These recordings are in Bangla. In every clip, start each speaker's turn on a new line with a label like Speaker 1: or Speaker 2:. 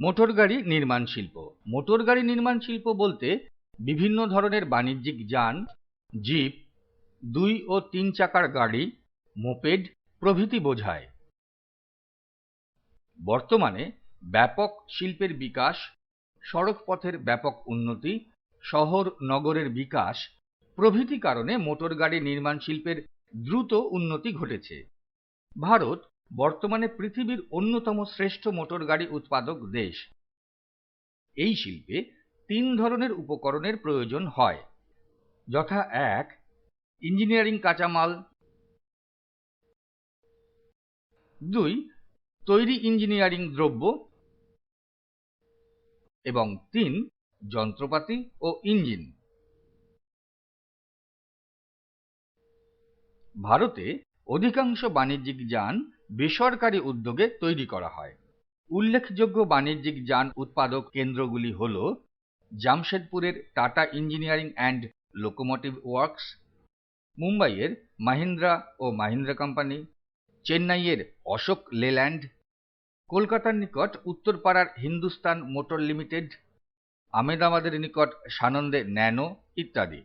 Speaker 1: মোটর গাড়ি নির্মাণ শিল্প। মোটর গাড়ি নির্মাণ শিল্প বলতে বিভিন্ন ধরনের বাণিজ্যিক যান, জিপ, 2 ও 3 চাকার গাড়ি, মোপেড প্রভৃতি বোঝায়। বর্তমানে ব্যাপক শিল্পের বিকাশ, সড়ক পথের ব্যাপক উন্নতি, শহর নগরের বিকাশ প্রভৃতি কারণে মোটর গাড়ি নির্মাণ শিল্পের দ্রুত উন্নতি ঘটেছে। ভারত বর্তমানে পৃথিবীর অন্যতম শ্রেষ্ঠ মোটর গাড়ি উৎপাদক দেশ। এই শিল্পে 3 ধরনের উপকরণের প্রয়োজন হয়, যথা 1 ইঞ্জিনিয়ারিং কাঁচামাল, 2 তৈরি ইঞ্জিনিয়ারিং দ্রব্য এবং 3 যন্ত্রপাতি ও ইঞ্জিন। ভারতে অধিকাংশ বাণিজ্যিক যান বেসরকারি উদ্যোগে তৈরি করা হয়। উল্লেখযোগ্য বাণিজ্যিক যান উৎপাদক কেন্দ্রগুলি হল জামশেদপুরের Tata engineering and locomotive works, মুম্বাইয়ের মাহিন্দ্রা ও মাহিন্দ্রা কোম্পানি, চেন্নাইয়ের অশোক লেল্যান্ড, কলকাতার নিকট উত্তরপাড়ার হিন্দুস্তান মোটর লিমিটেড, আহমেদাবাদের নিকট সানন্দে ন্যানো ইত্যাদি।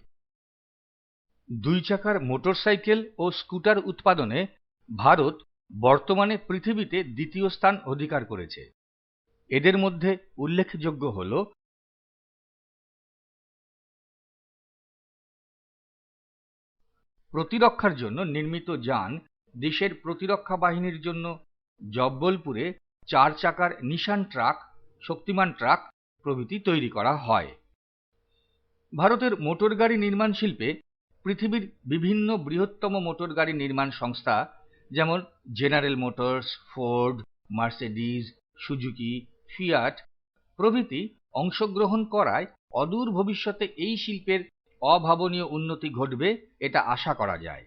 Speaker 1: 2 চাকার মোটরসাইকেল ও স্কুটার উৎপাদনে ভারত বর্তমানে পৃথিবীতে দ্বিতীয় স্থান অধিকার করেছে। এদের মধ্যে উল্লেখযোগ্য হল প্রতিরক্ষার জন্য নির্মিত যান দেশের প্রতিরক্ষা বাহিনীর জন্য জব্বলপুরে 4 চাকার নিশান ট্রাক, শক্তিমান ট্রাক প্রভৃতি তৈরি করা হয়। ভারতের মোটর গাড়ি নির্মাণ শিল্পে পৃথিবীর বিভিন্ন বৃহত্তম মোটর গাড়ি নির্মাণ সংস্থা যেমন general motors, Ford, Mercedes, Suzuki, fiat প্রভৃতি অংশগ্রহণ করায় অদূর ভবিষ্যতে এই শিল্পের অভাবনীয় উন্নতি ঘটবে এটা আশা করা যায়।